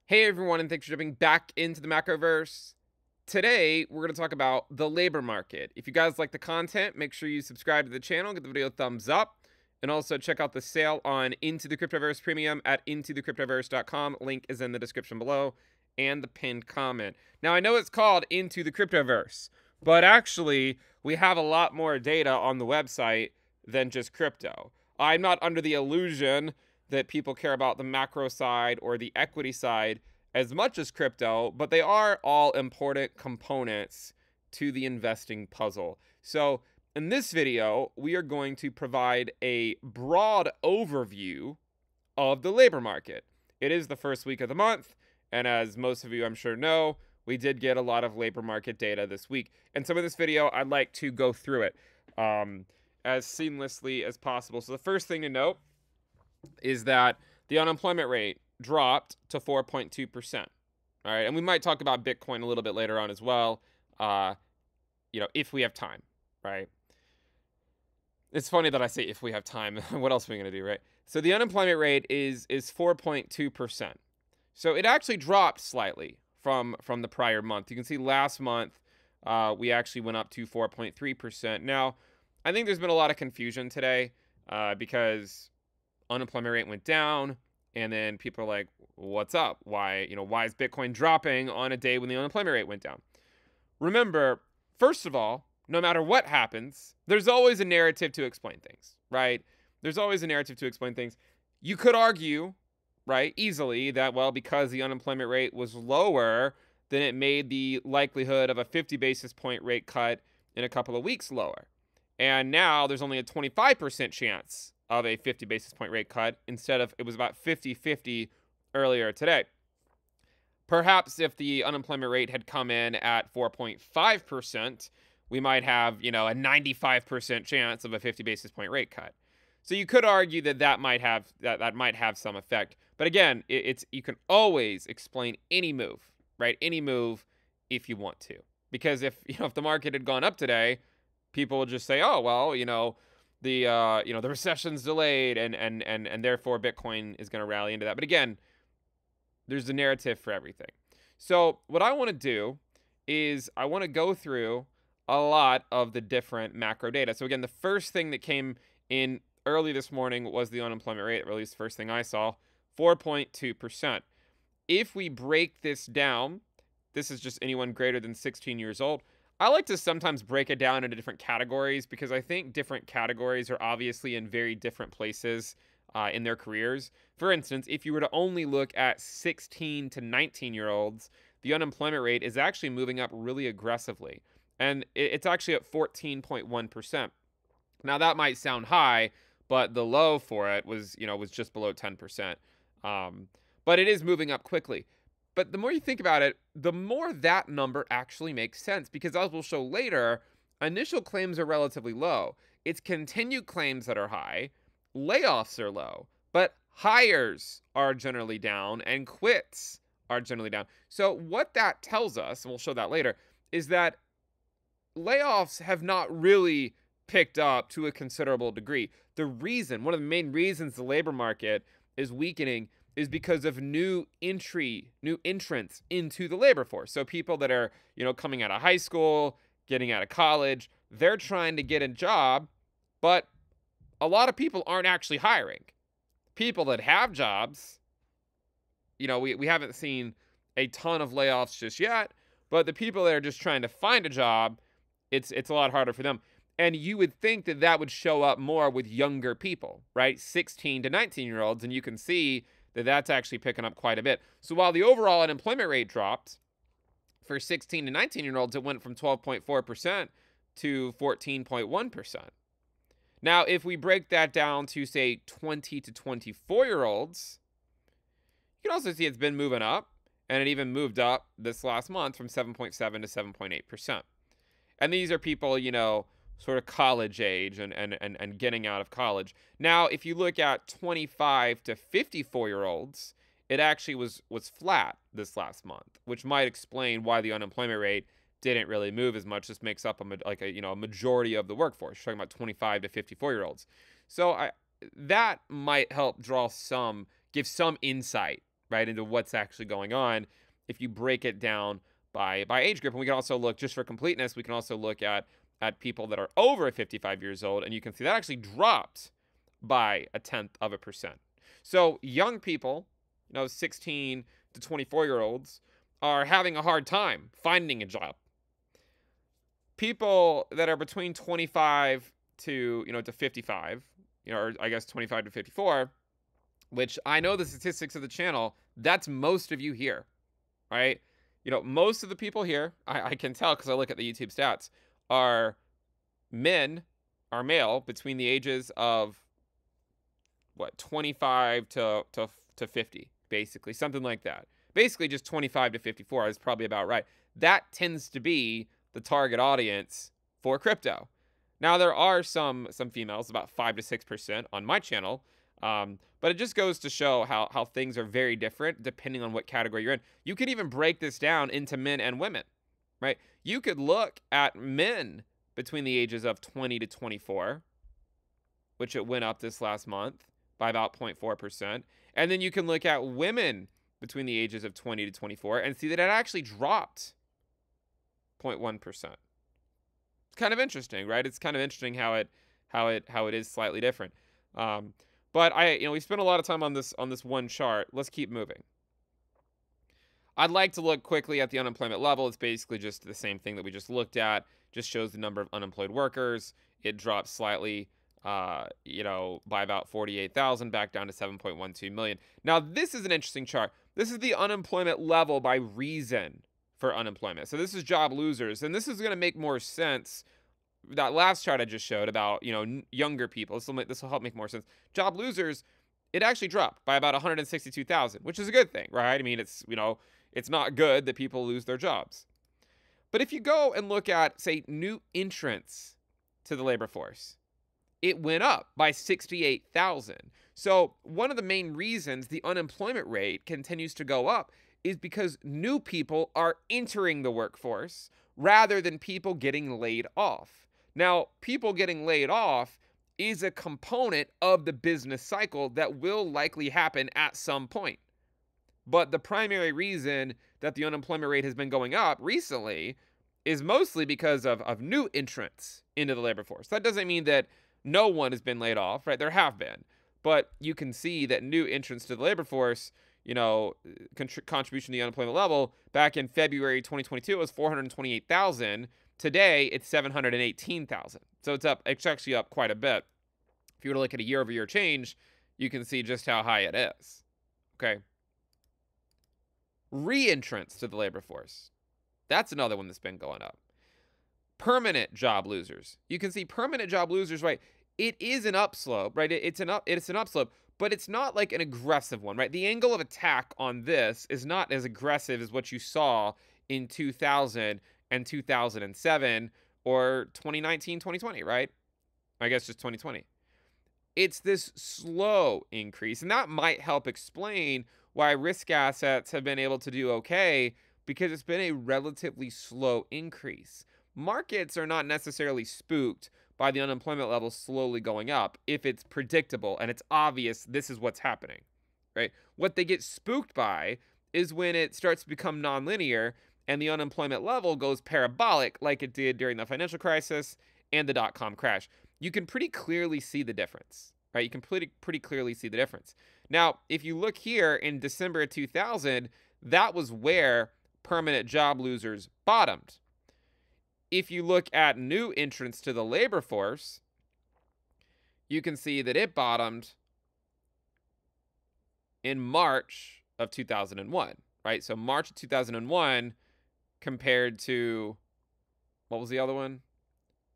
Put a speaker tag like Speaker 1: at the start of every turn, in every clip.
Speaker 1: Hey everyone, and thanks for jumping back into the Macroverse. Today, we're going to talk about the labor market. If you guys like the content, make sure you subscribe to the channel, give the video a thumbs up, and also check out the sale on Into the Cryptoverse Premium at intothecryptoverse.com. Link is in the description below and the pinned comment. Now, I know it's called Into the Cryptoverse, but actually, we have a lot more data on the website than just crypto. I'm not under the illusion that people care about the macro side or the equity side as much as crypto, but they are all important components to the investing puzzle. So in this video, we are going to provide a broad overview of the labor market. It is the first week of the month, and as most of you I'm sure know, we did get a lot of labor market data this week. And so in this video, I'd like to go through it as seamlessly as possible. So the first thing to note is that the unemployment rate dropped to 4.2%. All right, and we might talk about Bitcoin a little bit later on as well, if we have time, right? It's funny that I say if we have time. What else are we going to do, right? So the unemployment rate is 4.2%. So it actually dropped slightly from the prior month. You can see last month we actually went up to 4.3%. Now, I think there's been a lot of confusion today because unemployment rate went down, and then people are like, what's up? Why is Bitcoin dropping on a day when the unemployment rate went down? Remember, first of all, no matter what happens, there's always a narrative to explain things, right? There's always a narrative to explain things. You could argue, right, easily that, well, because the unemployment rate was lower, then it made the likelihood of a 50 basis point rate cut in a couple of weeks lower. And now there's only a 25% chance of a 50 basis point rate cut instead of, it was about 50-50 earlier today. Perhaps if the unemployment rate had come in at 4.5%, we might have, a 95% chance of a 50 basis point rate cut. So you could argue that might have some effect. But again, you can always explain any move, right? Any move if you want to. Because if the market had gone up today, people would just say, "Oh, well, the recession's delayed and therefore Bitcoin is going to rally into that." But again, there's a narrative for everything. So what I want to do is I want to go through a lot of the different macro data. So again, the first thing that came in early this morning was the unemployment rate, or at least the first thing I saw, 4.2%. If we break this down, this is just anyone greater than 16 years old. I like to sometimes break it down into different categories because I think different categories are obviously in very different places in their careers. For instance, if you were to only look at 16 to 19-year-olds, the unemployment rate is actually moving up really aggressively. And it's actually at 14.1%. Now, that might sound high, but the low for it was just below 10%. But it is moving up quickly. But the more you think about it, the more that number actually makes sense because, as we'll show later, initial claims are relatively low. It's continued claims that are high, layoffs are low, but hires are generally down and quits are generally down. So what that tells us, and we'll show that later, is that layoffs have not really picked up to a considerable degree. One of the main reasons the labor market is weakening is because of new entrants into the labor force. So people that are, coming out of high school, getting out of college, they're trying to get a job, but a lot of people aren't actually hiring. People that have jobs, we haven't seen a ton of layoffs just yet, but the people that are just trying to find a job, it's a lot harder for them. And you would think that would show up more with younger people, right? 16 to 19-year-olds, and you can see that's actually picking up quite a bit. So while the overall unemployment rate dropped, for 16 to 19-year-olds, it went from 12.4% to 14.1%. Now, if we break that down to, say, 20 to 24-year-olds, you can also see it's been moving up, and it even moved up this last month from 7.7 to 7.8%. And these are people, sort of college age and getting out of college. Now, if you look at 25 to 54-year-olds, it actually was flat this last month, which might explain why the unemployment rate didn't really move as much. This makes up a majority of the workforce. You're talking about 25 to 54-year-olds. So that might help give some insight right, into what's actually going on if you break it down by age group. And we can also look, just for completeness, we can also look at people that are over 55 years old, and you can see that actually dropped by 0.1%. So young people, 16 to 24-year-olds, are having a hard time finding a job. People that are between 25 to 55, or I guess 25 to 54, which I know the statistics of the channel, that's most of you here, right? Most of the people here, I can tell because I look at the YouTube stats, are male between the ages of 25 to 50, basically, something like that. Basically, just 25 to 54 is probably about right. That tends to be the target audience for crypto. Now, there are some females, about 5 to 6% on my channel, but it just goes to show how things are very different depending on what category you're in. You could even break this down into men and women, right? You could look at men between the ages of 20 to 24, which it went up this last month by about 0.4%. And then you can look at women between the ages of 20 to 24 and see that it actually dropped 0.1%. It's kind of interesting, right? It's kind of interesting how it is slightly different. But we spent a lot of time on this one chart. Let's keep moving. I'd like to look quickly at the unemployment level. It's basically just the same thing that we just looked at. Just shows the number of unemployed workers. It dropped slightly, by about 48,000, back down to 7.12 million. Now, this is an interesting chart. This is the unemployment level by reason for unemployment. So this is job losers, and this is going to make more sense. That last chart I just showed about, younger people, this will help make more sense. Job losers, it actually dropped by about 162,000, which is a good thing, right? I mean, it's not good that people lose their jobs. But if you go and look at, say, new entrants to the labor force, it went up by 68,000. So one of the main reasons the unemployment rate continues to go up is because new people are entering the workforce rather than people getting laid off. Now, people getting laid off is a component of the business cycle that will likely happen at some point. But the primary reason that the unemployment rate has been going up recently is mostly because of new entrants into the labor force. That doesn't mean that no one has been laid off, right? There have been. But you can see that new entrants to the labor force, contribution to the unemployment level, back in February 2022, it was 428,000. Today, it's 718,000. So it's actually up quite a bit. If you were to look at a year-over-year change, you can see just how high it is. Okay. Re-entrants to the labor force. That's another one that's been going up. Permanent job losers. You can see permanent job losers, right? It is an upslope, right? It's an upslope, but it's not like an aggressive one, right? The angle of attack on this is not as aggressive as what you saw in 2000 and 2007 or 2019, 2020, right? I guess just 2020. It's this slow increase, and that might help explain why risk assets have been able to do okay, because it's been a relatively slow increase. Markets are not necessarily spooked by the unemployment level slowly going up if it's predictable and it's obvious this is what's happening, right? What they get spooked by is when it starts to become nonlinear and the unemployment level goes parabolic like it did during the financial crisis and the dot-com crash. You can pretty clearly see the difference, right? You can pretty clearly see the difference. Now, if you look here in December of 2000, that was where permanent job losers bottomed. If you look at new entrants to the labor force, you can see that it bottomed in March of 2001, right? So March of 2001 compared to, what was the other one?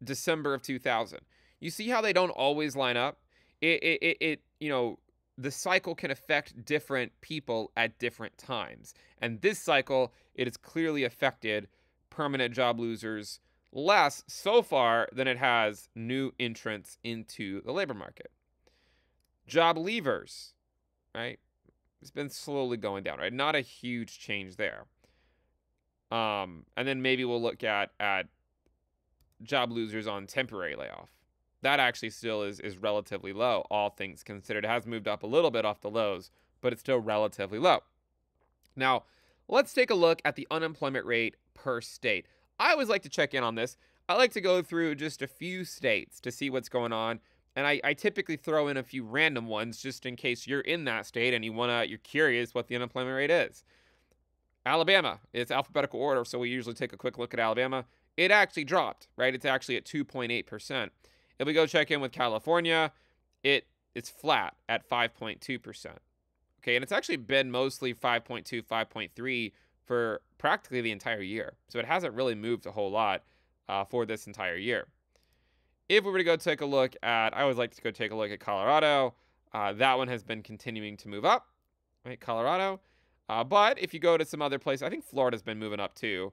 Speaker 1: December of 2000. You see how they don't always line up? The cycle can affect different people at different times. And this cycle, it has clearly affected permanent job losers less so far than it has new entrants into the labor market. Job leavers, right? It's been slowly going down, right? Not a huge change there. And then maybe we'll look at job losers on temporary layoff. That actually still is relatively low, all things considered. It has moved up a little bit off the lows, but it's still relatively low. Now, let's take a look at the unemployment rate per state. I always like to check in on this. I like to go through just a few states to see what's going on. And I typically throw in a few random ones just in case you're in that state and you're curious what the unemployment rate is. Alabama, it's alphabetical order, so we usually take a quick look at Alabama. It actually dropped, right? It's actually at 2.8%. If we go check in with California, it's flat at 5.2%. Okay, and it's actually been mostly 5.2, 5.3 for practically the entire year. So it hasn't really moved a whole lot for this entire year. If we were to go take a look at, I always like to go take a look at Colorado. That one has been continuing to move up, right? Colorado. But if you go to some other places, I think Florida's been moving up too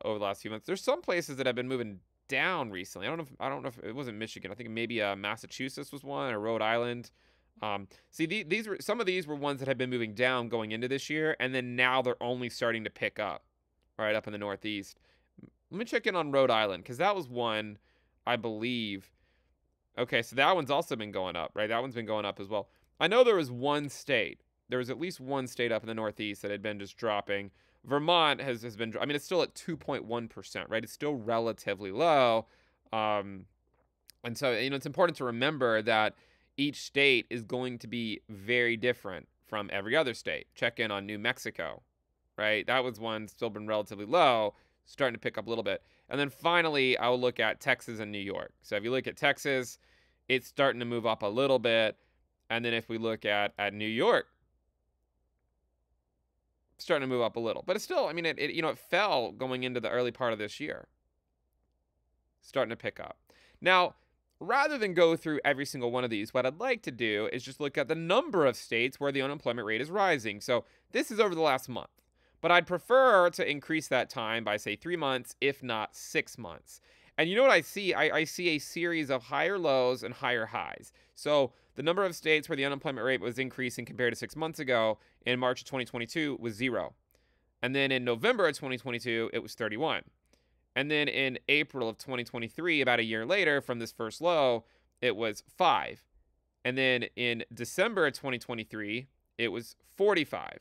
Speaker 1: over the last few months. There's some places that have been moving down recently. I don't know if it wasn't Michigan. I think maybe Massachusetts was one, or Rhode Island. See, these were some of these were ones that had been moving down going into this year, and then now they're only starting to pick up, right up in the Northeast. Let me check in on Rhode Island because that was one, I believe. Okay, so that one's also been going up, right? That one's been going up as well. I know there was one state. There was at least one state up in the Northeast that had been just dropping. Vermont has been, I mean, it's still at 2.1%, right? It's still relatively low. And so, it's important to remember that each state is going to be very different from every other state. Check in on New Mexico, right? That was one still been relatively low, starting to pick up a little bit. And then finally, I'll look at Texas and New York. So if you look at Texas, it's starting to move up a little bit. And then if we look at New York, starting to move up a little. But it's still, I mean, it fell going into the early part of this year. Starting to pick up. Now, rather than go through every single one of these, what I'd like to do is just look at the number of states where the unemployment rate is rising. So this is over the last month. But I'd prefer to increase that time by, say, 3 months, if not 6 months. And you know what I see? I see a series of higher lows and higher highs. So the number of states where the unemployment rate was increasing compared to 6 months ago in March of 2022 was 0. And then in November of 2022, it was 31. And then in April of 2023, about a year later from this first low, it was 5. And then in December of 2023, it was 45.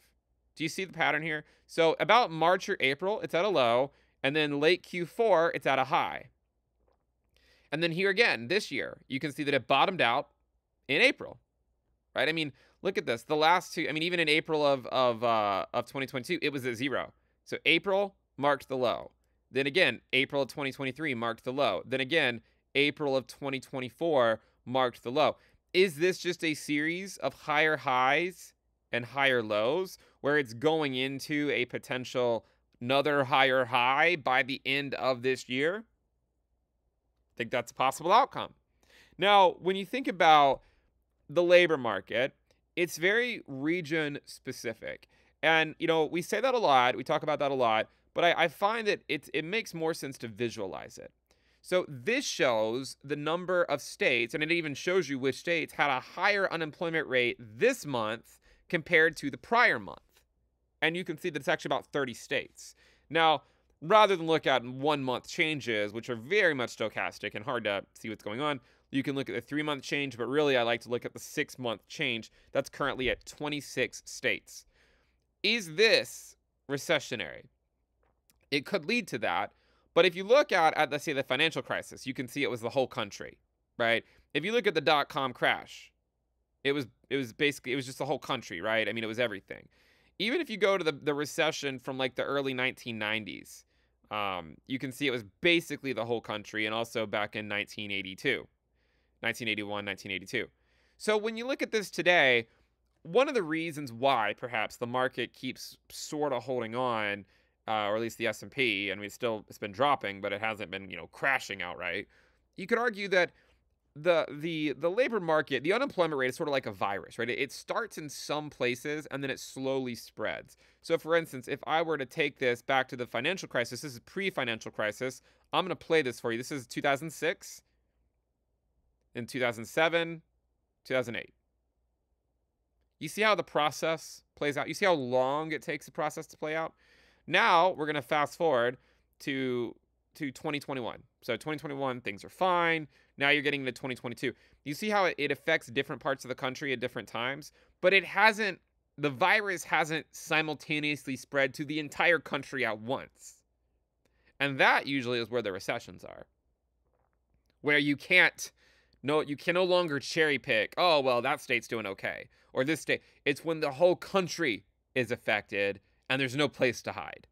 Speaker 1: Do you see the pattern here? So about March or April, it's at a low. And then late Q4, it's at a high. And then here again, this year, you can see that it bottomed out in April, right? I mean, look at this. The last two, I mean, even in April of 2022, it was at 0. So April marked the low. Then again, April of 2023 marked the low. Then again, April of 2024 marked the low. Is this just a series of higher highs and higher lows where it's going into a potential another higher high by the end of this year? I think that's a possible outcome. Now, when you think about the labor market, it's very region specific. And, we say that a lot. We talk about that a lot. But I find that it makes more sense to visualize it. So this shows the number of states, and it even shows you which states had a higher unemployment rate this month compared to the prior month. And you can see that it's actually about 30 states. Now, rather than look at 1 month changes, which are very much stochastic and hard to see what's going on, you can look at the 3 month change, but really I like to look at the 6 month change. That's currently at 26 states. Is this recessionary? It could lead to that. But if you look at let's say, the financial crisis, you can see it was the whole country, right? If you look at the dot-com crash, it was basically, it was just the whole country, right? I mean, it was everything. Even if you go to the recession from like the early 1990s, you can see it was basically the whole country, and also back in 1981, 1982. So when you look at this today, one of the reasons why perhaps the market keeps sort of holding on, or at least the S&P, and it's been dropping, but it hasn't been, crashing outright. You could argue that the labor market, the unemployment rate is sort of like a virus, right? It starts in some places and then it slowly spreads. So for instance, if I were to take this back to the financial crisis, this is pre-financial crisis. I'm going to play this for you. This is 2006, in 2007, 2008. You see how the process plays out? You see how long it takes the process to play out? Now we're going to fast forward to 2021. So 2021, things are fine. Now you're getting into 2022. You see how it affects different parts of the country at different times, but it hasn't the virus hasn't simultaneously spread to the entire country at once. And that usually is where the recessions are, where you can no longer cherry pick, oh, well, that state's doing okay, or this state. It's when the whole country is affected and there's no place to hide.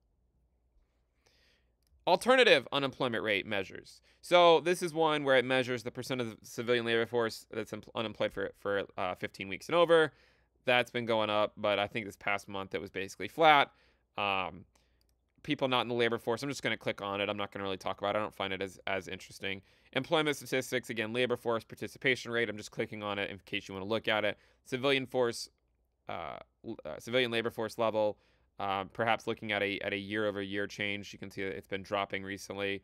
Speaker 1: Alternative unemployment rate measures. So this is one where it measures the percent of the civilian labor force that's unemployed for 15 weeks and over. That's been going up, but I think this past month it was basically flat. People not in the labor force, I'm just going to click on it. I'm not going to really talk about it. I don't find it as interesting. Employment statistics, again, labor force participation rate. I'm just clicking on it in case you want to look at it. Civilian force, civilian labor force level. Perhaps looking at a year-over-year change, you can see that it's been dropping recently.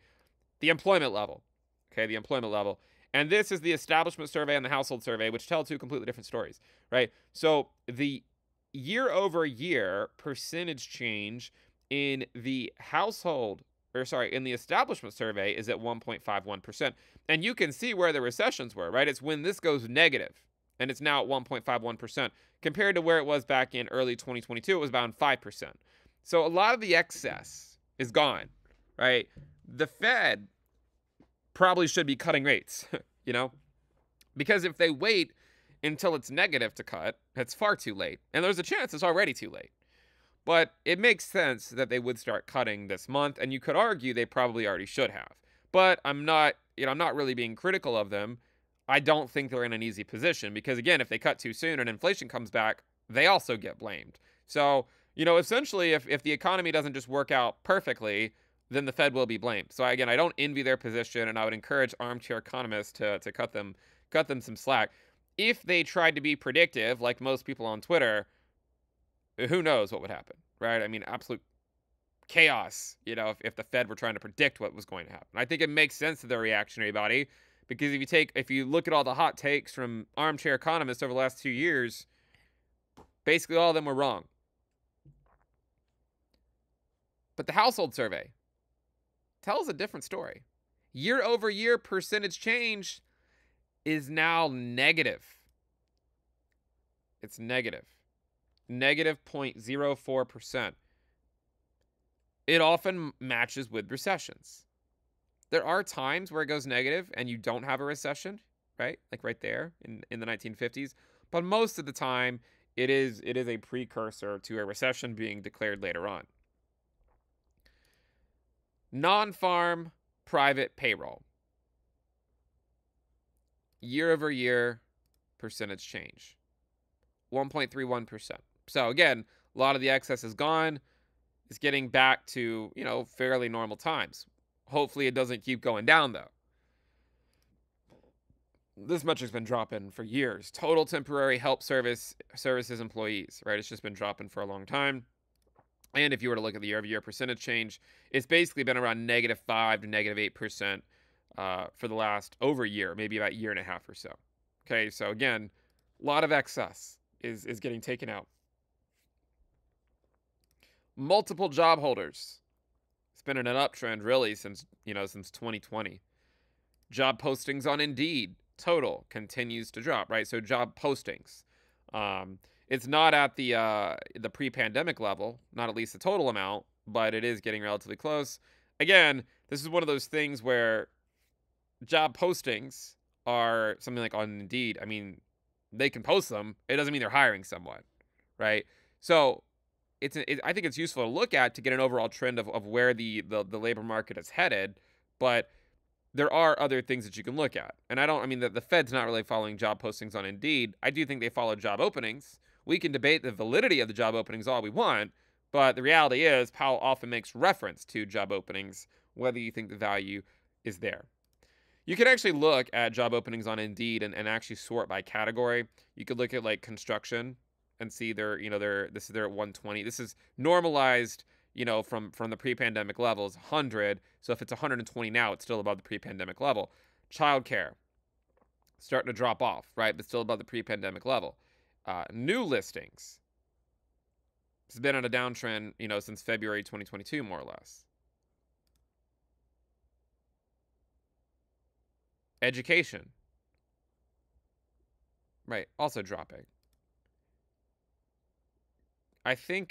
Speaker 1: The employment level, okay, the employment level. And this is the establishment survey and the household survey, which tell two completely different stories, right? So the year-over-year percentage change in the in the establishment survey is at 1.51%. And you can see where the recessions were, right? It's when this goes negative, and it's now at 1.51%. Compared to where it was back in early 2022, it was about 5%. So a lot of the excess is gone, right? The Fed probably should be cutting rates, because if they wait until it's negative to cut, it's far too late. And there's a chance it's already too late. But it makes sense that they would start cutting this month, and you could argue they probably already should have. But I'm not really being critical of them. I don't think they're in an easy position because, again, if they cut too soon and inflation comes back, they also get blamed. So, essentially, if the economy doesn't just work out perfectly, then the Fed will be blamed. So, again, I don't envy their position, and I would encourage armchair economists to cut them some slack. If they tried to be predictive, like most people on Twitter, who knows what would happen, right? I mean, absolute chaos, if the Fed were trying to predict what was going to happen. I think it makes sense to their reactionary body. Because if you look at all the hot takes from armchair economists over the last 2 years, basically all of them were wrong. But the household survey tells a different story. Year-over-year percentage change is now negative. It's negative. Negative 0.04%. It often matches with recessions. There are times where it goes negative and you don't have a recession, right? Like right there in the 1950s. But most of the time, it is a precursor to a recession being declared later on. Non-farm private payroll. Year-over-year percentage change. 1.31%. So again, a lot of the excess is gone. It's getting back to, fairly normal times. Hopefully it doesn't keep going down, though. This metric's been dropping for years. Total temporary help services employees, right? It's just been dropping for a long time. And if you were to look at the year-over-year percentage change, it's basically been around -5 to -8% for the last over a year, maybe about a year and a half or so. Okay, so again, a lot of excess is getting taken out. Multiple job holders. It's been in an uptrend really since 2020. Job postings on Indeed total continues to drop, right? So job postings. It's not at the pre-pandemic level, not at least the total amount, but it is getting relatively close. Again, this is one of those things where job postings are something like on Indeed. I mean, they can post them. It doesn't mean they're hiring someone, right? So I think it's useful to look at to get an overall trend of where the labor market is headed, but there are other things that you can look at. And the Fed's not really following job postings on Indeed. I do think they follow job openings. We can debate the validity of the job openings all we want, but the reality is Powell often makes reference to job openings, whether you think the value is there. You can actually look at job openings on Indeed and actually sort by category. You could look at like construction and see they're at 120. This is normalized, from the pre-pandemic levels, 100. So if it's 120 now, it's still above the pre-pandemic level. Childcare starting to drop off, right? But still above the pre-pandemic level. New listings. It's been on a downtrend, since February 2022, more or less. Education. Right, also dropping. I think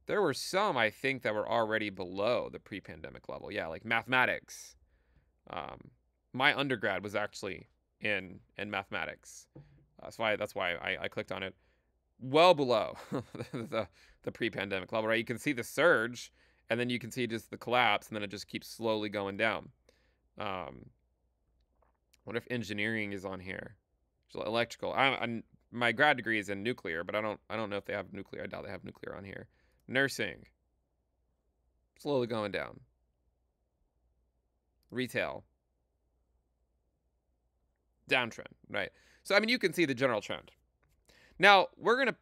Speaker 1: there were some, I think, that were already below the pre-pandemic level. Yeah, like mathematics. Um, my undergrad was actually in mathematics. That's why I clicked on it. Well below the the pre-pandemic level, right? You can see the surge, and then you can see just the collapse, and then it just keeps slowly going down. Um, what if engineering is on here? So electrical. My grad degree is in nuclear, but I don't know if they have nuclear. I doubt they have nuclear on here. Nursing, slowly going down. Retail, downtrend, right? So I mean, you can see the general trend. Now we're gonna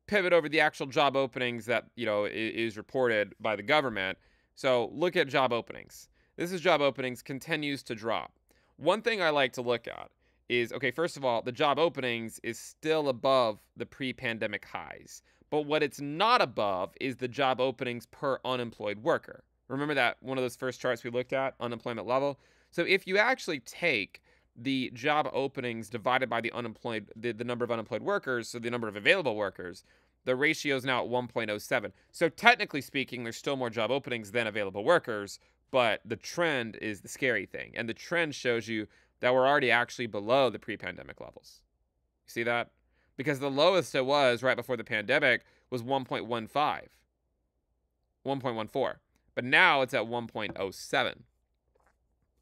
Speaker 1: pivot over the actual job openings that is reported by the government. So look at job openings. This is job openings continues to drop. One thing I like to look at is, okay, first of all, the job openings is still above the pre-pandemic highs. But what it's not above is the job openings per unemployed worker. Remember that one of those first charts we looked at, unemployment level? So if you actually take the job openings divided by the number of unemployed workers, so the number of available workers, the ratio is now at 1.07. So technically speaking, there's still more job openings than available workers, but the trend is the scary thing. And the trend shows you that we're already actually below the pre-pandemic levels. You see that? Because the lowest it was right before the pandemic was 1.15, 1.14. But now it's at 1.07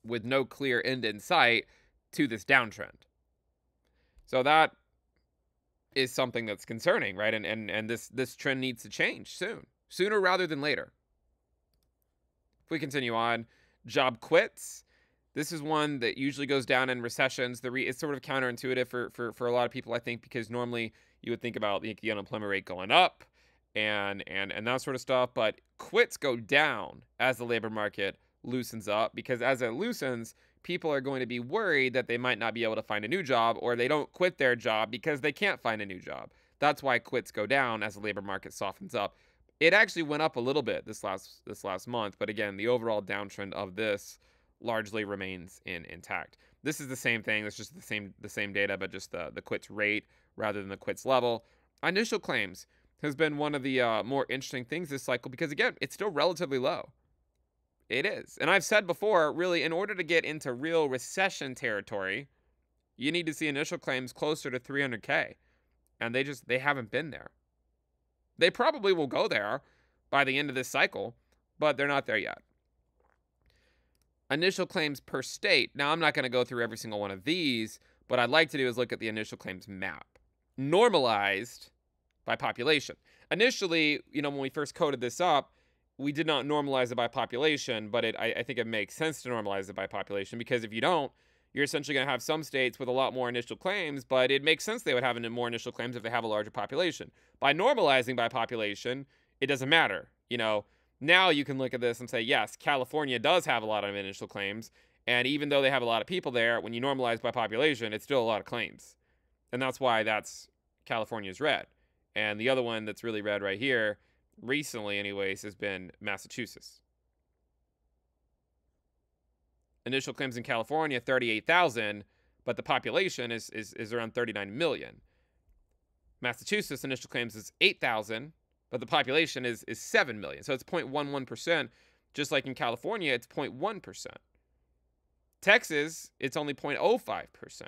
Speaker 1: with no clear end in sight to this downtrend. So that is something that's concerning, right? And this trend needs to change sooner rather than later. If we continue on, job quits. This is one that usually goes down in recessions. It's sort of counterintuitive for a lot of people, I think, because normally you would think about the unemployment rate going up and that sort of stuff. But quits go down as the labor market loosens up, because as it loosens, people are going to be worried that they might not be able to find a new job, or they don't quit their job because they can't find a new job. That's why quits go down as the labor market softens up. It actually went up a little bit this last month, but again, the overall downtrend of this largely remains intact. This is the same thing. It's just the same data, but just the quits rate rather than the quits level. Initial claims has been one of the more interesting things this cycle, because again, it's still relatively low. It is. And I've said before, really, in order to get into real recession territory, you need to see initial claims closer to 300K. And they haven't been there. They probably will go there by the end of this cycle, but they're not there yet. Initial claims per state. Now, I'm not going to go through every single one of these. What I'd like to do is look at the initial claims map, normalized by population. Initially, when we first coded this up, we did not normalize it by population, but I think it makes sense to normalize it by population, because if you don't, you're essentially going to have some states with a lot more initial claims, but it makes sense they would have more initial claims if they have a larger population. By normalizing by population, it doesn't matter. Now you can look at this and say, yes, California does have a lot of initial claims, and even though they have a lot of people there, when you normalize by population, it's still a lot of claims. And that's why California's red. And the other one that's really red right here, recently anyways, has been Massachusetts. Initial claims in California, 38,000, but the population is around 39 million. Massachusetts initial claims is 8,000, but the population is 7 million. So it's 0.11%. Just like in California, it's 0.1%. Texas, it's only 0.05%.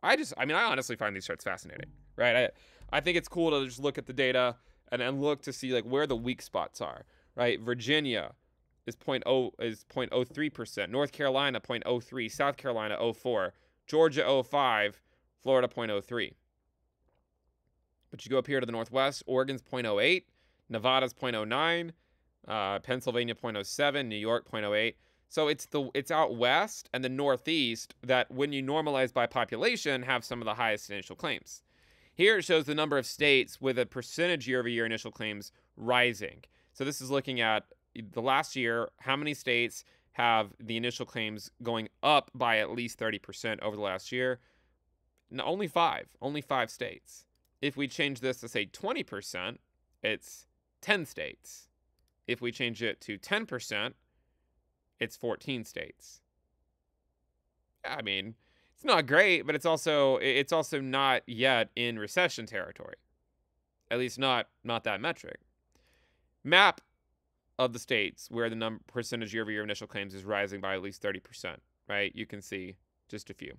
Speaker 1: I honestly find these charts fascinating, right? I think it's cool to just look at the data and look to see like where the weak spots are, right? Virginia is 0.03%, North Carolina 0.03, South Carolina 0.04, Georgia 0.05, Florida 0.03. But you go up here to the Northwest, Oregon's 0.08, Nevada's 0.09, Pennsylvania 0.07, New York 0.08. So it's out west and the Northeast that, when you normalize by population, have some of the highest initial claims. Here it shows the number of states with a percentage year-over-year initial claims rising. So this is looking at the last year, how many states have the initial claims going up by at least 30% over the last year. No, only five states. If we change this to say 20%, it's 10 states. If we change it to 10%, it's 14 states. I mean, It's not great, but it's also not yet in recession territory. At least not that metric. Map of the states where the percentage year-over-year initial claims is rising by at least 30%, right? You can see just a few.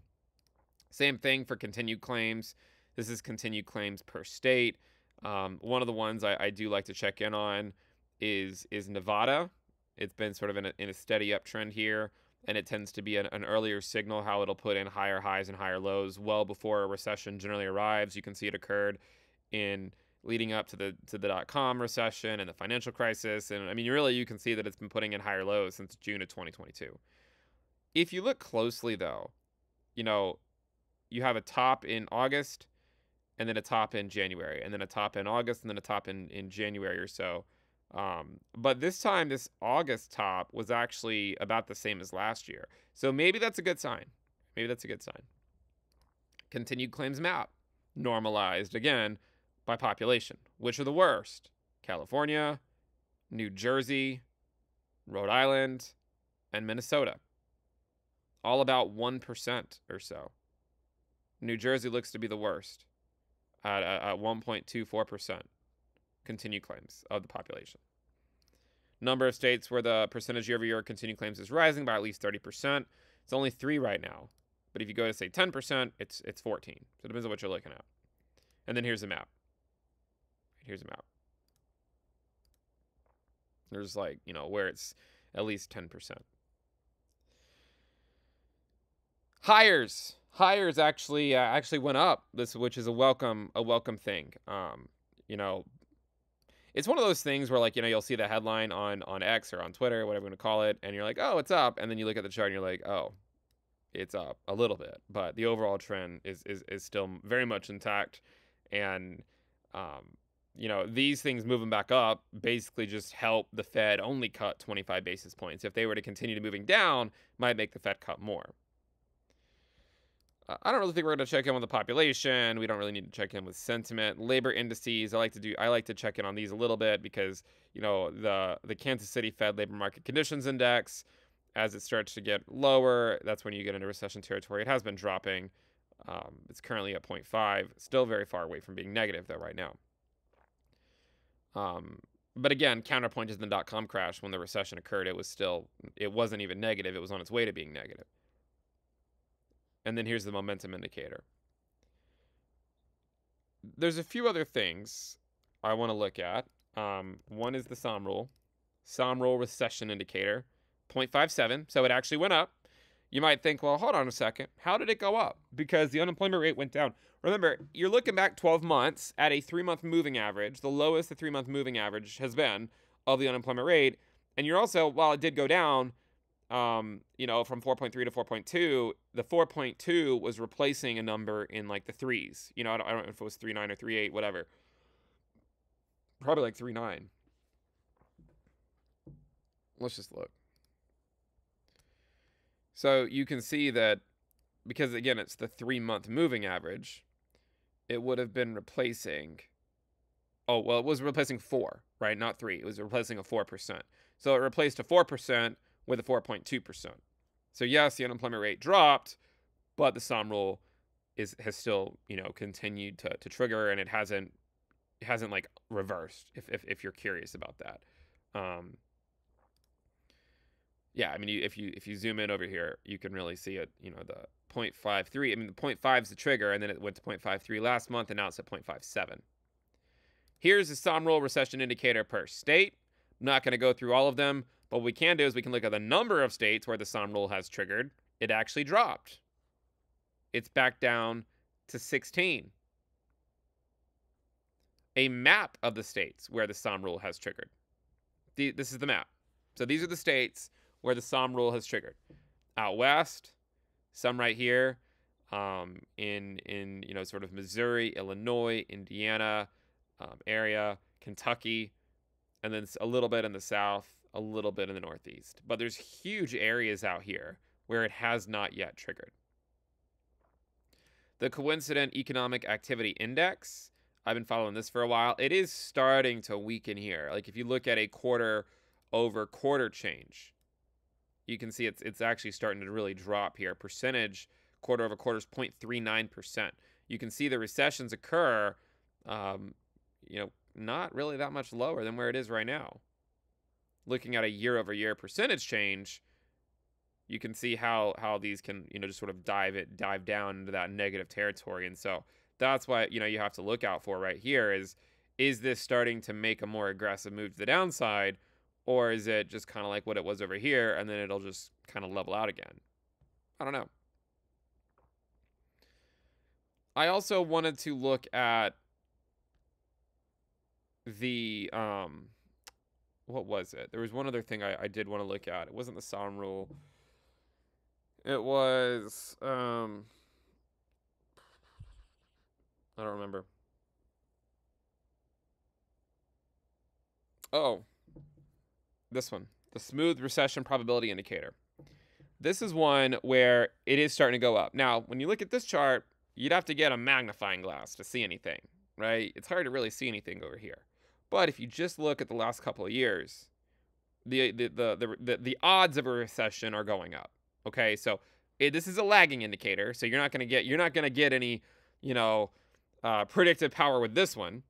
Speaker 1: Same thing for continued claims. This is continued claims per state. One of the ones I do like to check in on is Nevada. It's been sort of in a steady uptrend here, and it tends to be an earlier signal how it'll put in higher highs and higher lows well before a recession generally arrives. You can see it occurred in leading up to the dot-com recession and the financial crisis. And I mean, really, you can see that it's been putting in higher lows since June of 2022. If you look closely, though, you have a top in August, and then a top in January, and then a top in August, and then a top in January or so. But this time, this August top was actually about the same as last year. So maybe that's a good sign. Maybe that's a good sign. Continued claims map normalized again by population. Which are the worst? California, New Jersey, Rhode Island, and Minnesota. All about 1% or so. New Jersey looks to be the worst at 1.24% continued claims of the population. Number of states where the percentage year-over-year continued claims is rising by at least 30%. It's only 3 right now. But if you go to, say, 10%, it's 14. So it depends on what you're looking at. And then here's a map. Here's a map. There's where it's at least 10%. Hires actually went up, which is a welcome thing. It's one of those things where you'll see the headline on X or on Twitter, whatever you want to call it, and you're like, oh, it's up, and then you look at the chart and you're like, oh, it's up a little bit, but the overall trend is still very much intact. And these things moving back up basically just help the Fed only cut 25 basis points. If they were to continue moving down, might make the Fed cut more. I don't really think we're going to check in with the population. We don't really need to check in with sentiment. Labor indices, I like to check in on these a little bit because, the Kansas City Fed Labor Market Conditions Index, as it starts to get lower, that's when you get into recession territory. It has been dropping. It's currently at 0.5. Still very far away from being negative, though, right now. But again, counterpoint is the dot-com crash. When the recession occurred, it wasn't even negative. It was on its way to being negative. And then here's the momentum indicator. There's a few other things I want to look at. One is the SOM rule recession indicator, 0.57. So it actually went up. You might think, well, hold on a second. How did it go up? Because the unemployment rate went down. Remember, you're looking back 12 months at a 3-month moving average, the lowest the 3-month moving average has been of the unemployment rate. And you're also, while it did go down, from 4.3 to 4.2, the 4.2 was replacing a number in the 3s. I don't know if it was 3.9 or 3.8, whatever. Probably 3.9. Let's just look. So you can see that because, again, it's the 3-month moving average, it would have been replacing. Oh, well, it was replacing 4, right? Not 3. It was replacing a 4%. So it replaced a 4% with a 4.2%. So yes, the unemployment rate dropped, but the SOM rule has still, continued to trigger, and it hasn't reversed, if you're curious about that. Yeah, I mean, if you zoom in over here, you can really see it, the 0.53. I mean, the 0.5 is the trigger, and then it went to 0.53 last month, and now it's at 0.57. Here's the SOM rule recession indicator per state. I'm not going to go through all of them. But what we can do is we can look at the number of states where the SOM rule has triggered. It actually dropped. It's back down to 16. A map of the states where the SOM rule has triggered. This is the map. So these are the states where the SOM rule has triggered. Out west, some right here, in sort of Missouri, Illinois, Indiana area, Kentucky, and then a little bit in the south, a little bit in the northeast. But there's huge areas out here where it has not yet triggered. The Coincident Economic Activity Index, I've been following this for a while. It is starting to weaken here. If you look at a quarter-over-quarter change, you can see it's actually starting to really drop here. Quarter over quarter is 0.39%. You can see the recessions occur, not really that much lower than where it is right now. Looking at a year-over-year percentage change, you can see how these can, just sort of dive down into that negative territory. And so that's what, you have to look out for right here is this starting to make a more aggressive move to the downside, or is it just kind of like what it was over here and then it'll just kind of level out again? I don't know. I also wanted to look at the, what was it? There was one other thing I did want to look at. It wasn't the Sound rule. It was, I don't remember. Oh, this one, the smooth recession probability indicator. This is one where it is starting to go up. Now, when you look at this chart, you'd have to get a magnifying glass to see anything, right? It's hard to really see anything over here. But if you just look at the last couple of years, the odds of a recession are going up. Okay, so this is a lagging indicator, so you're not going to get any, predictive power with this one,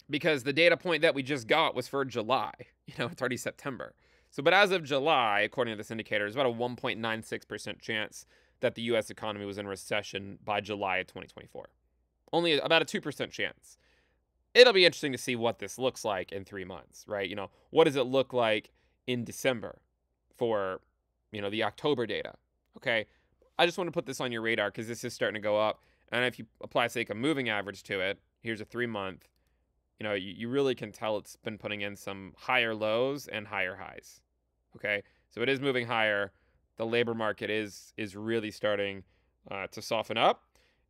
Speaker 1: because the data point that we just got was for July. It's already September. So, but as of July, according to this indicator, there's about a 1.96% chance that the U.S. economy was in recession by July of 2024. Only about a 2% chance. It'll be interesting to see what this looks like in 3 months, right? What does it look like in December for, the October data? Okay, I just want to put this on your radar because this is starting to go up. And if you apply, say, a moving average to it, here's a 3-month, you really can tell it's been putting in some higher lows and higher highs. Okay, so it is moving higher. The labor market is really starting to soften up,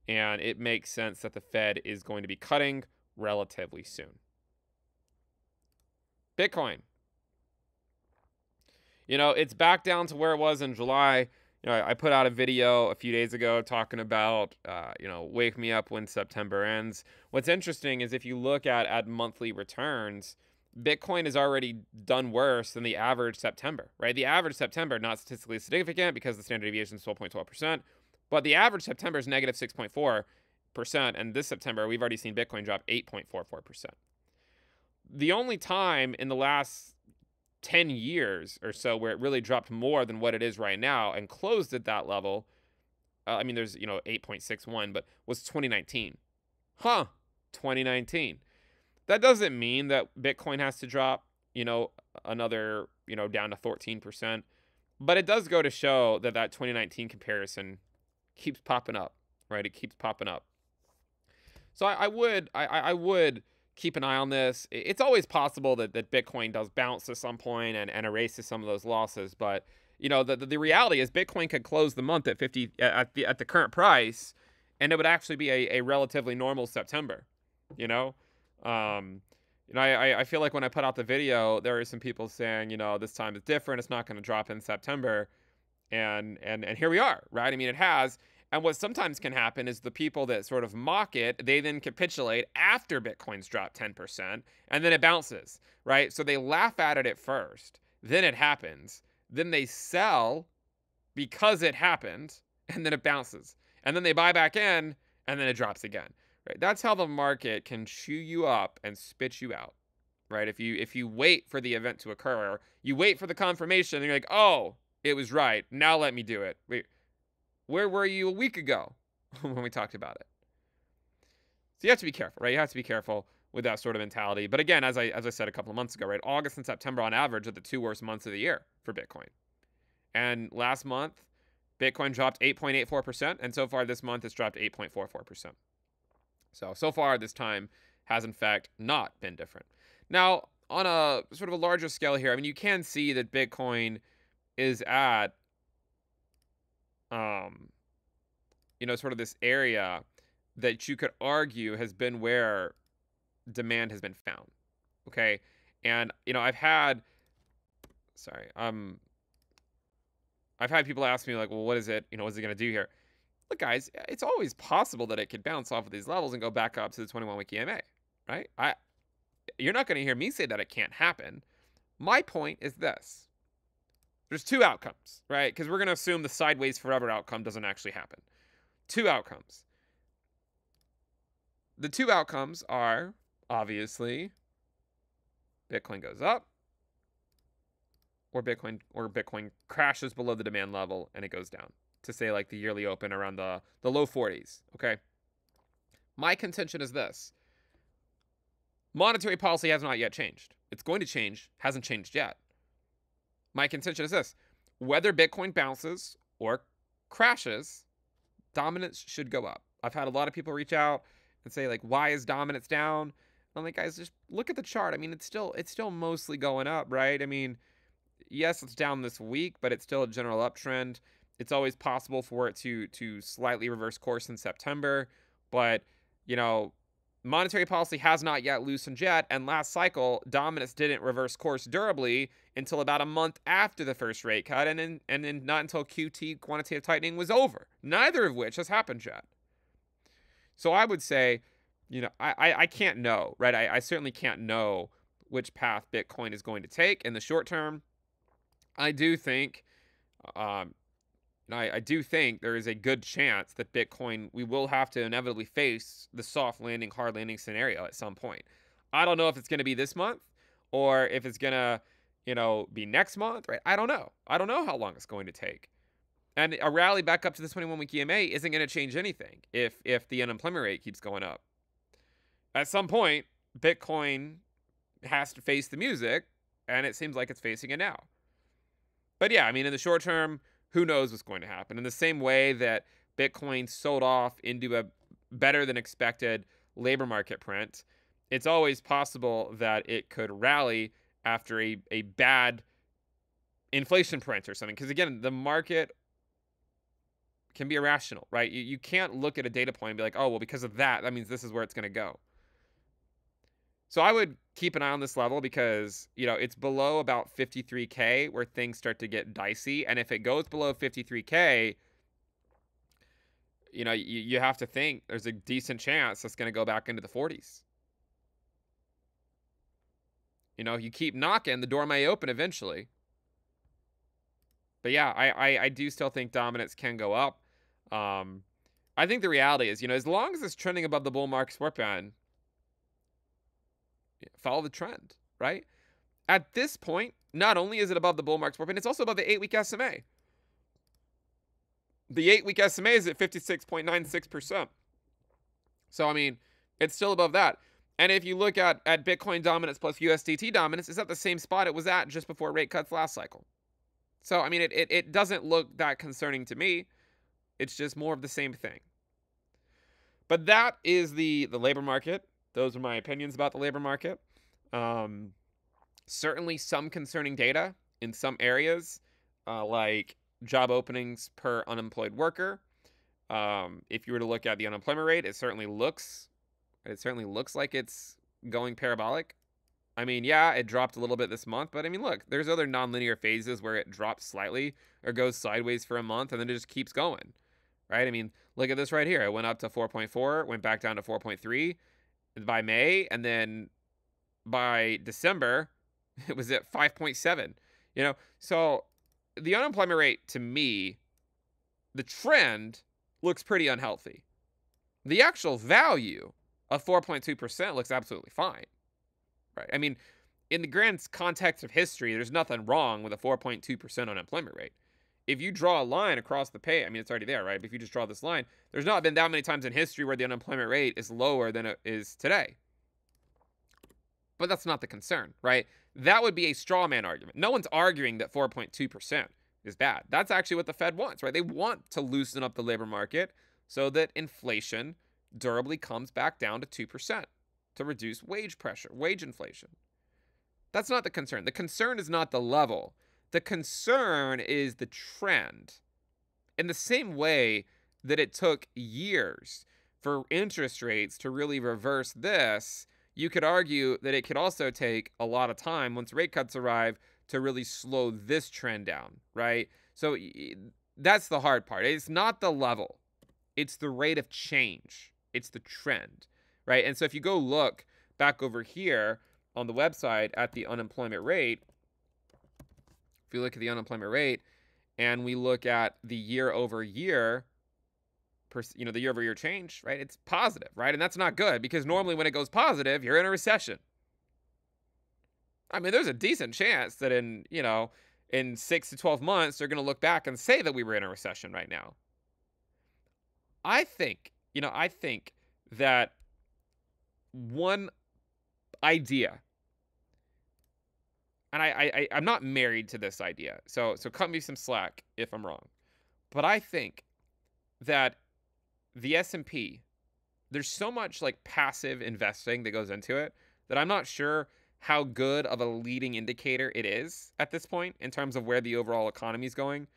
Speaker 1: and it makes sense that the Fed is going to be cutting relatively soon. Bitcoin. It's back down to where it was in July. I put out a video a few days ago talking about, wake me up when September ends. What's interesting is if you look at monthly returns, Bitcoin has already done worse than the average September, right? The average September, not statistically significant because the standard deviation is 12.12%, but the average September is negative 6.4%, and this September, we've already seen Bitcoin drop 8.44%. The only time in the last 10 years or so where it really dropped more than what it is right now and closed at that level, there's, 8.61, but was 2019. 2019. That doesn't mean that Bitcoin has to drop, another, down to 14%. But it does go to show that 2019 comparison keeps popping up, right? It keeps popping up. So I would keep an eye on this. It's always possible that Bitcoin does bounce at some point and erases some of those losses. But, the reality is Bitcoin could close the month at 50 at the current price, and it would actually be a relatively normal September, I feel like when I put out the video, there are some people saying, this time is different. It's not going to drop in September. And here we are, right? It has. And what sometimes can happen is the people that sort of mock it, they then capitulate after Bitcoin's dropped 10%, and then it bounces, right? So they laugh at it at first, then it happens, then they sell because it happened, and then it bounces. And then they buy back in, and then it drops again. Right? That's how the market can chew you up and spit you out, right? If you wait for the event to occur, you wait for the confirmation, and you're like, oh, it was right. Now let me do it. Wait, where were you a week ago when we talked about it? So you have to be careful, right? You have to be careful with that sort of mentality. But again, as I said a couple of months ago, right? August and September on average are the 2 worst months of the year for Bitcoin. And last month, Bitcoin dropped 8.84%, and so far this month it's dropped 8.44%. So far this time has in fact not been different. Now, on a sort of a larger scale here, you can see that Bitcoin is at, sort of this area that you could argue has been where demand has been found. Okay. And, I've had people ask me like, well, what is it? What's it going to do here? Look, guys, it's always possible that it could bounce off of these levels and go back up to the 21-week EMA, right? You're not going to hear me say that it can't happen. My point is this. There's two outcomes, right? Because we're going to assume the sideways forever outcome doesn't actually happen. Two outcomes. The two outcomes are, obviously, Bitcoin goes up, or Bitcoin crashes below the demand level and it goes down to, say, like the yearly open around the low 40s, okay? My contention is this. Monetary policy has not yet changed. It's going to change, hasn't changed yet. My contention is this. Whether Bitcoin bounces or crashes, dominance should go up. I've had a lot of people reach out and say, like, why is dominance down? I'm like, guys, just look at the chart. I mean, it's still mostly going up, right? I mean, yes, it's down this week, but it's still a general uptrend. It's always possible for it to slightly reverse course in September, but, you know, monetary policy has not yet loosened yet, and last cycle, dominance didn't reverse course durably until about a month after the first rate cut, and then not until QT, quantitative tightening, was over, neither of which has happened yet. So I would say, you know, I can't know, right? I certainly can't know which path Bitcoin is going to take in the short term. I do think, I do think there is a good chance that Bitcoin, we will have to inevitably face the soft landing, hard landing scenario at some point. I don't know if it's going to be this month or if it's going to, you know, be next month, right? I don't know. I don't know how long it's going to take. And a rally back up to the 21-week EMA isn't going to change anything if the unemployment rate keeps going up. At some point, Bitcoin has to face the music, and it seems like it's facing it now. But yeah, I mean, in the short term, who knows what's going to happen? In the same way that Bitcoin sold off into a better than expected labor market print, it's always possible that it could rally after a bad inflation print or something. Because again, the market can be irrational, right? You can't look at a data point and be like, oh, well, because of that means this is where it's going to go. So I would keep an eye on this level because, you know, it's below about 53K where things start to get dicey. And if it goes below 53K, you know, you have to think there's a decent chance it's going to go back into the 40s. You know, you keep knocking, the door may open eventually. But yeah, I do still think dominance can go up. I think the reality is, you know, as long as it's trending above the bull market support band, follow the trend, right? At this point, not only is it above the bull market support band, it's also above the 8-week SMA. The 8-week SMA is at 56.96%. So, I mean, it's still above that. And if you look at Bitcoin dominance plus USDT dominance, it's at the same spot it was at just before rate cuts last cycle. So, I mean, it doesn't look that concerning to me. It's just more of the same thing. But that is the labor market. Those are my opinions about the labor market. Certainly some concerning data in some areas, like job openings per unemployed worker. If you were to look at the unemployment rate, it certainly looks like it's going parabolic. I mean, yeah, it dropped a little bit this month, but I mean, look, there's other nonlinear phases where it drops slightly or goes sideways for a month and then it just keeps going, right? I mean, look at this right here. It went up to 4.4, went back down to 4.3 by May, and then by December, it was at 5.7, you know? So the unemployment rate, to me, the trend looks pretty unhealthy. The actual value of 4.2% looks absolutely fine. Right. I mean, in the grand context of history, there's nothing wrong with a 4.2% unemployment rate. If you draw a line across the page, I mean, it's already there, right? But if you just draw this line, there's not been that many times in history where the unemployment rate is lower than it is today. But that's not the concern, right? That would be a straw man argument. No one's arguing that 4.2% is bad. That's actually what the Fed wants, right? They want to loosen up the labor market so that inflation durably comes back down to 2%. To reduce wage pressure, wage inflation. That's not the concern. The concern is not the level. The concern is the trend. In the same way that it took years for interest rates to really reverse this, you could argue that it could also take a lot of time once rate cuts arrive to really slow this trend down, right? So that's the hard part. It's not the level. It's the rate of change. It's the trend. Right. And so if you go look back over here on the website at the unemployment rate If you look at the unemployment rate and we look at the year over year, the year over year change, right? It's positive, right? And that's not good because normally when it goes positive, you're in a recession. I mean, there's a decent chance that in 6 to 12 months, they're going to look back and say that we were in a recession right now. I think that one idea, and I'm not married to this idea, so cut me some slack if I'm wrong, but I think that the S&P, there's so much like passive investing that goes into it that I'm not sure how good of a leading indicator it is at this point in terms of where the overall economy is going.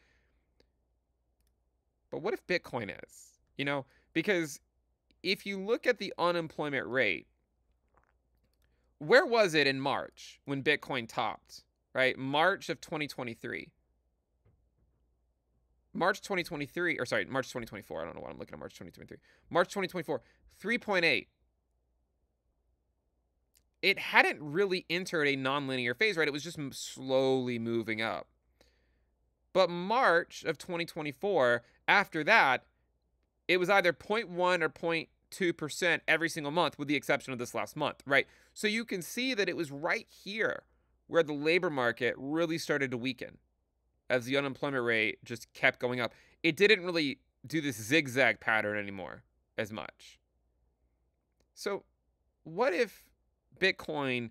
Speaker 1: But what if Bitcoin is? Because if you look at the unemployment rate, where was it in March when Bitcoin topped, right? March of 2023. March 2023, or sorry, March 2024. I don't know why I'm looking at March 2023. March 2024, 3.8. It hadn't really entered a nonlinear phase, right? It was just slowly moving up. But March of 2024, after that, it was either 0.1 or 0.2% every single month, with the exception of this last month, right? So you can see that it was right here where the labor market really started to weaken as the unemployment rate just kept going up. It didn't really do this zigzag pattern anymore as much. So what if Bitcoin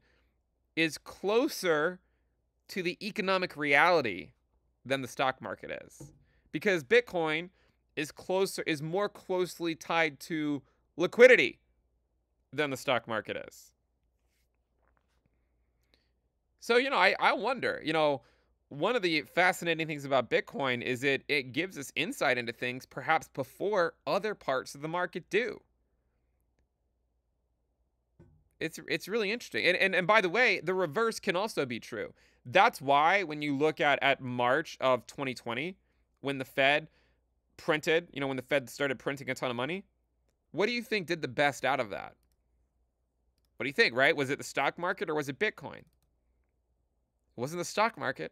Speaker 1: is closer to the economic reality than the stock market is? Because Bitcoin is more closely tied to liquidity than the stock market is. So, I wonder, one of the fascinating things about Bitcoin is it gives us insight into things perhaps before other parts of the market do. It's really interesting. And by the way, the reverse can also be true. That's why when you look at March of 2020, when the Fed printed, when the Fed started printing a ton of money, what do you think did the best out of that? What do you think, right? Was it the stock market or was it Bitcoin? It wasn't the stock market.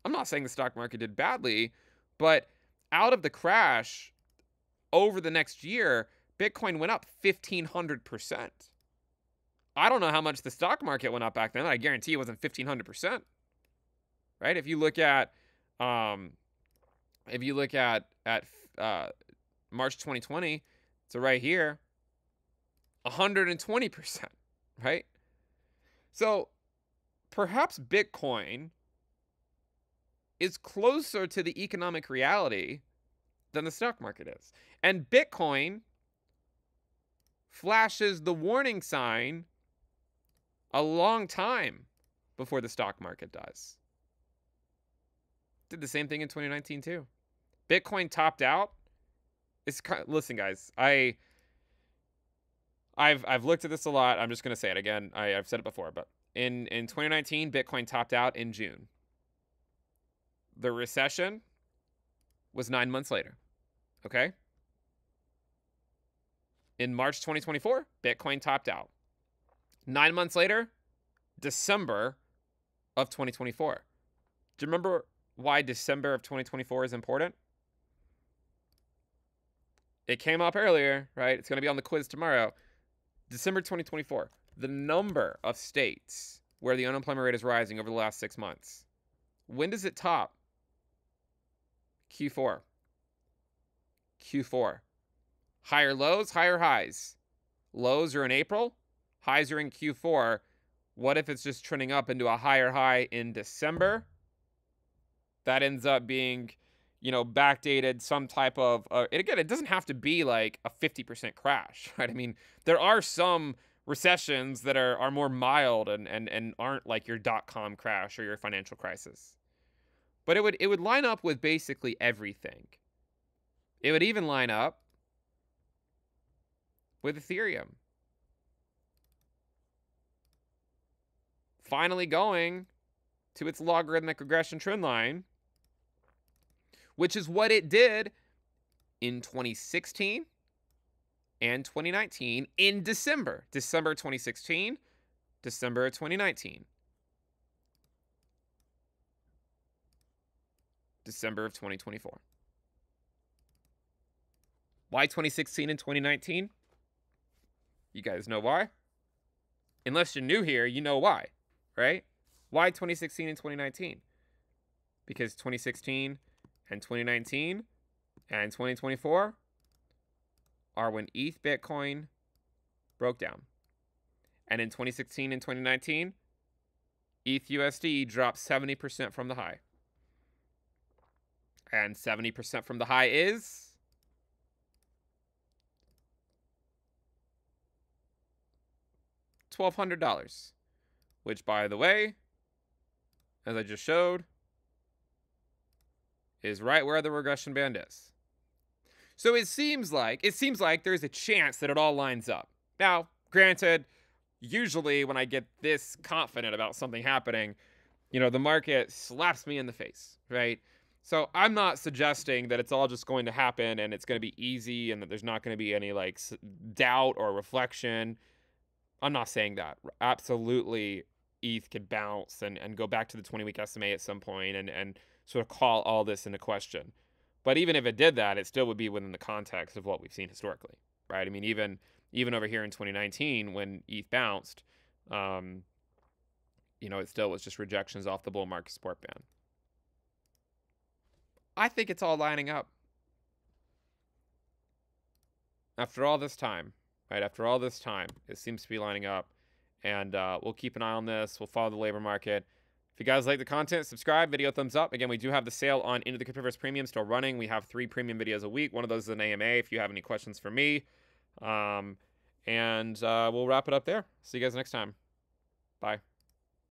Speaker 1: I'm not saying the stock market did badly, but out of the crash over the next year, Bitcoin went up 1,500%. I don't know how much the stock market went up back then. I guarantee it wasn't 1,500%. Right? If you look at March 2020, so right here, 120%, right? So perhaps Bitcoin is closer to the economic reality than the stock market is. And Bitcoin flashes the warning sign a long time before the stock market does. Did the same thing in 2019 too. Bitcoin topped out. Listen, guys, I've looked at this a lot. I'm just going to say it again. I've said it before, but in 2019, Bitcoin topped out in June. The recession was 9 months later. Okay? In March 2024, Bitcoin topped out. 9 months later, December of 2024. Do you remember why December of 2024 is important? It came up earlier, right? It's going to be on the quiz tomorrow. December 2024. The number of states where the unemployment rate is rising over the last 6 months. When does it top? Q4. Q4. Higher lows, higher highs. Lows are in April. Highs are in Q4. What if it's just trending up into a higher high in December? That ends up being, backdated some type of, and again, it doesn't have to be like a 50% crash, right? I mean, there are some recessions that are more mild and aren't like your dot-com crash or your financial crisis. But it would line up with basically everything. It would even line up with Ethereum. Finally going to its logarithmic regression trend line, which is what it did in 2016 and 2019 in December. December 2016, December 2019. December of 2024. Why 2016 and 2019? You guys know why? Unless you're new here, you know why, right? Why 2016 and 2019? Because 2016 and 2019 and 2024 are when ETH Bitcoin broke down. And in 2016 and 2019, ETH USD dropped 70% from the high. And 70% from the high is $1,200, which, by the way, as I just showed, is right where the regression band is. So it seems like there's a chance that it all lines up. Now, granted, usually when I get this confident about something happening, the market slaps me in the face, right? So I'm not suggesting that it's all just going to happen and it's going to be easy and that there's not going to be any doubt or reflection. I'm not saying that. Absolutely, ETH could bounce and go back to the 20-week SMA at some point and sort of call all this into question. But even if it did that, it still would be within the context of what we've seen historically, right? I mean, even over here in 2019 when ETH bounced, it still was just rejections off the bull market support band. I think it's all lining up. After all this time, right? After all this time, it seems to be lining up. And we'll keep an eye on this. We'll follow the labor market. If you guys like the content, subscribe, video thumbs up. Again, we do have the sale on Into the Cryptoverse Premium still running. We have 3 premium videos a week. One of those is an AMA if you have any questions for me. And we'll wrap it up there. See you guys next time. Bye.